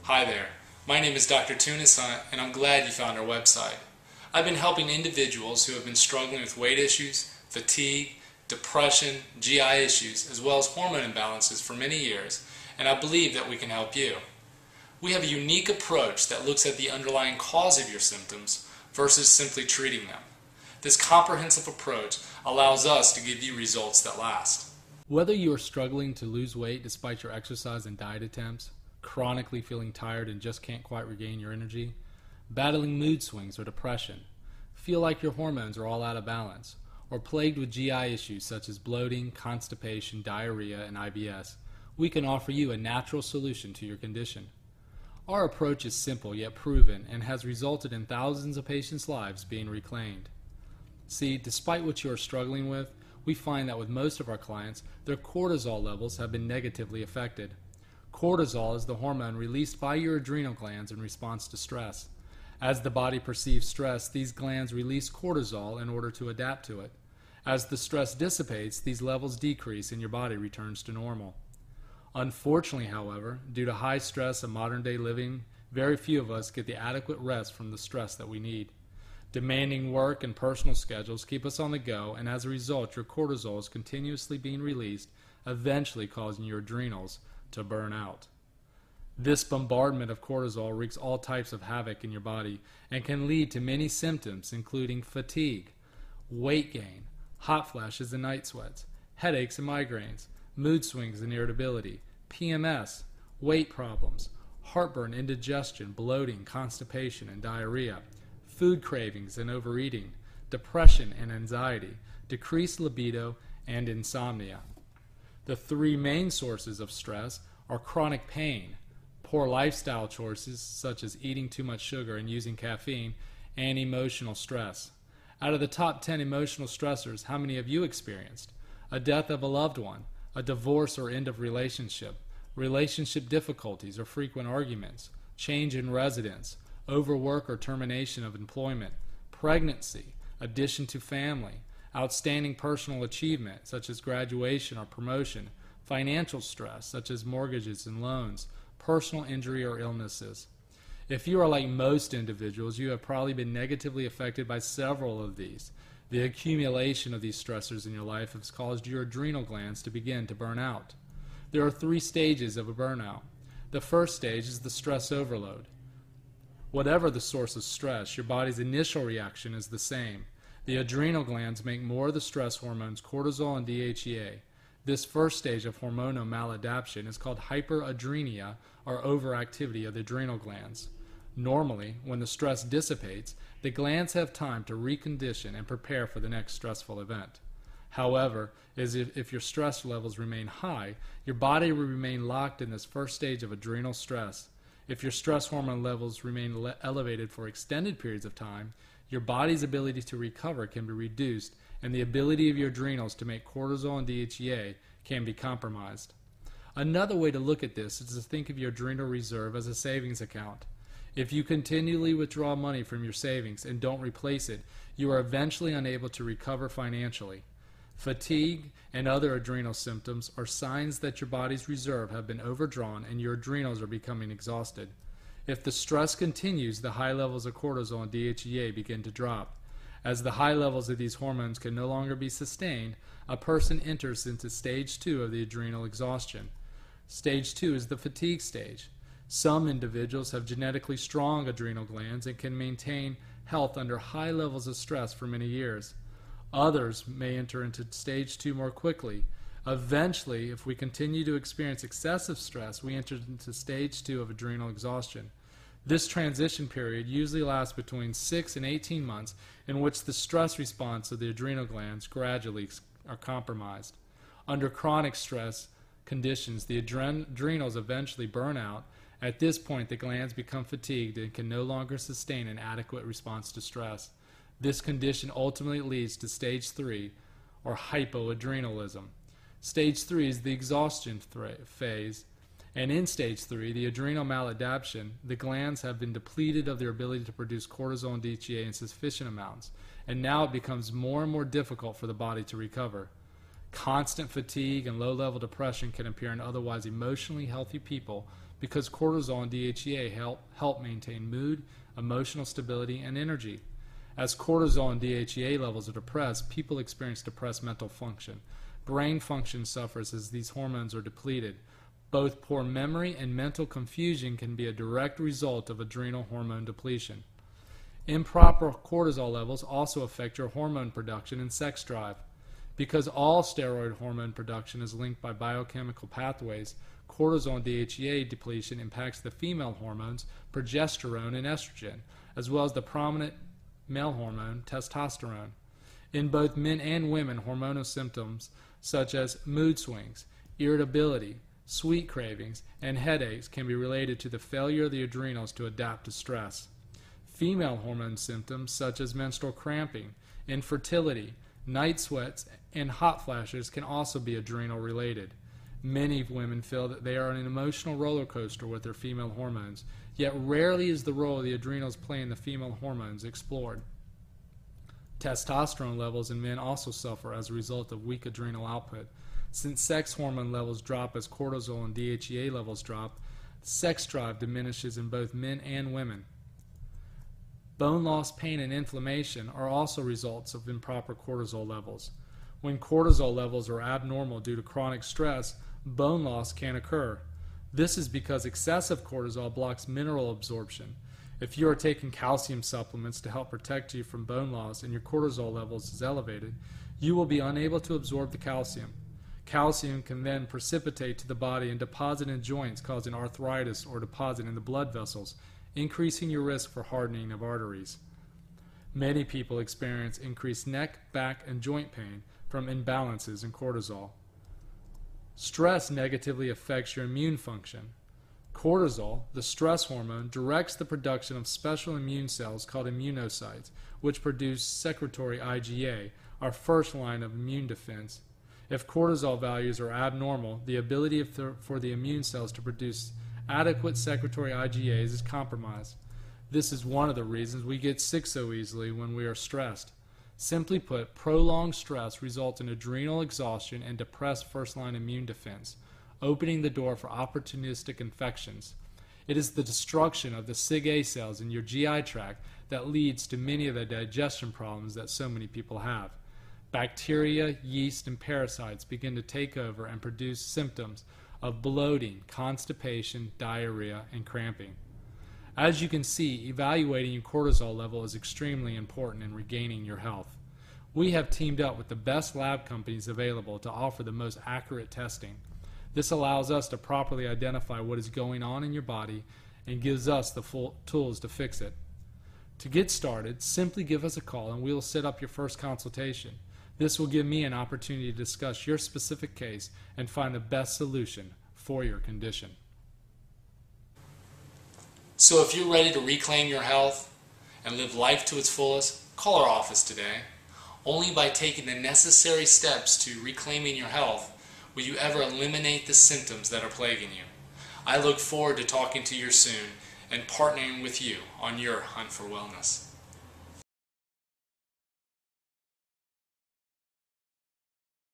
Hi there, my name is Dr. Tunis and I'm glad you found our website. I've been helping individuals who have been struggling with weight issues, fatigue, depression, GI issues, as well as hormone imbalances for many years, and I believe that we can help you. We have a unique approach that looks at the underlying cause of your symptoms versus simply treating them. This comprehensive approach allows us to give you results that last. Whether you are struggling to lose weight despite your exercise and diet attempts, chronically feeling tired and just can't quite regain your energy, battling mood swings or depression, feel like your hormones are all out of balance, or plagued with GI issues such as bloating, constipation, diarrhea, and IBS, we can offer you a natural solution to your condition. Our approach is simple yet proven and has resulted in thousands of patients' lives being reclaimed. See, despite what you are struggling with, we find that with most of our clients, their cortisol levels have been negatively affected. Cortisol is the hormone released by your adrenal glands in response to stress. As the body perceives stress, these glands release cortisol in order to adapt to it. As the stress dissipates, these levels decrease and your body returns to normal. Unfortunately, however, due to high stress and modern-day living, very few of us get the adequate rest from the stress that we need. Demanding work and personal schedules keep us on the go, and as a result, your cortisol is continuously being released, eventually causing your adrenals to burn out. This bombardment of cortisol wreaks all types of havoc in your body and can lead to many symptoms including fatigue, weight gain, hot flashes and night sweats, headaches and migraines, mood swings and irritability, PMS, weight problems, heartburn, indigestion, bloating, constipation and diarrhea, food cravings and overeating, depression and anxiety, decreased libido, and insomnia. The three main sources of stress are chronic pain, poor lifestyle choices such as eating too much sugar and using caffeine, and emotional stress. Out of the top 10 emotional stressors, how many have you experienced? A death of a loved one, a divorce or end of relationship difficulties or frequent arguments, change in residence, overwork or termination of employment, pregnancy, addition to family, outstanding personal achievement such as graduation or promotion, financial stress such as mortgages and loans, personal injury or illnesses. If you are like most individuals, you have probably been negatively affected by several of these. The accumulation of these stressors in your life has caused your adrenal glands to begin to burn out. There are three stages of a burnout. The first stage is the stress overload. Whatever the source of stress, your body's initial reaction is the same. The adrenal glands make more of the stress hormones cortisol and DHEA. This first stage of hormonal maladaptation is called hyperadrenia, or overactivity of the adrenal glands. Normally, when the stress dissipates, the glands have time to recondition and prepare for the next stressful event. However, if your stress levels remain high, your body will remain locked in this first stage of adrenal stress. If your stress hormone levels remain elevated for extended periods of time, your body's ability to recover can be reduced, and the ability of your adrenals to make cortisol and DHEA can be compromised. Another way to look at this is to think of your adrenal reserve as a savings account. If you continually withdraw money from your savings and don't replace it, you are eventually unable to recover financially. Fatigue and other adrenal symptoms are signs that your body's reserve have been overdrawn and your adrenals are becoming exhausted. If the stress continues, the high levels of cortisol and DHEA begin to drop. As the high levels of these hormones can no longer be sustained, a person enters into stage 2 of the adrenal exhaustion. Stage 2 is the fatigue stage. Some individuals have genetically strong adrenal glands and can maintain health under high levels of stress for many years. Others may enter into stage 2 more quickly. Eventually, if we continue to experience excessive stress, we enter into stage 2 of adrenal exhaustion. This transition period usually lasts between 6 and 18 months, in which the stress response of the adrenal glands gradually are compromised. Under chronic stress conditions, the adrenals eventually burn out. At this point, the glands become fatigued and can no longer sustain an adequate response to stress. This condition ultimately leads to stage 3, or hypoadrenalism. Stage 3 is the exhaustion phase, and in stage 3, the adrenal maladaptation, the glands have been depleted of their ability to produce cortisol and DHEA in sufficient amounts, and now it becomes more and more difficult for the body to recover. Constant fatigue and low-level depression can appear in otherwise emotionally healthy people because cortisol and DHEA help maintain mood, emotional stability, and energy. As cortisol and DHEA levels are depressed, people experience depressed mental function. Brain function suffers as these hormones are depleted. Both poor memory and mental confusion can be a direct result of adrenal hormone depletion. Improper cortisol levels also affect your hormone production and sex drive. Because all steroid hormone production is linked by biochemical pathways, cortisol and DHEA depletion impacts the female hormones, progesterone and estrogen, as well as the prominent male hormone, testosterone. In both men and women, hormonal symptoms such as mood swings, irritability, sweet cravings, and headaches can be related to the failure of the adrenals to adapt to stress. Female hormone symptoms such as menstrual cramping, infertility, night sweats, and hot flashes can also be adrenal related. Many women feel that they are on an emotional roller coaster with their female hormones, yet rarely is the role the adrenals play in the female hormones explored. Testosterone levels in men also suffer as a result of weak adrenal output. Since sex hormone levels drop as cortisol and DHEA levels drop, sex drive diminishes in both men and women. Bone loss, pain, and inflammation are also results of improper cortisol levels. When cortisol levels are abnormal due to chronic stress, bone loss can occur. This is because excessive cortisol blocks mineral absorption. If you are taking calcium supplements to help protect you from bone loss and your cortisol levels is elevated, you will be unable to absorb the calcium. Calcium can then precipitate to the body and deposit in joints, causing arthritis or deposit in the blood vessels, increasing your risk for hardening of arteries. Many people experience increased neck, back, and joint pain from imbalances in cortisol. Stress negatively affects your immune function. Cortisol, the stress hormone, directs the production of special immune cells called immunocytes, which produce secretory IgA, our first line of immune defense. If cortisol values are abnormal, the ability for the immune cells to produce adequate secretory IgAs is compromised. This is one of the reasons we get sick so easily when we are stressed. Simply put, prolonged stress results in adrenal exhaustion and depressed first-line immune defense, opening the door for opportunistic infections. It is the destruction of the SIG-A cells in your GI tract that leads to many of the digestion problems that so many people have. Bacteria, yeast, and parasites begin to take over and produce symptoms of bloating, constipation, diarrhea, and cramping. As you can see, evaluating your cortisol level is extremely important in regaining your health. We have teamed up with the best lab companies available to offer the most accurate testing. This allows us to properly identify what is going on in your body and gives us the full tools to fix it. To get started, simply give us a call and we will set up your first consultation. This will give me an opportunity to discuss your specific case and find the best solution for your condition. So if you're ready to reclaim your health and live life to its fullest, call our office today. Only by taking the necessary steps to reclaiming your health will you ever eliminate the symptoms that are plaguing you. I look forward to talking to you soon and partnering with you on your hunt for wellness.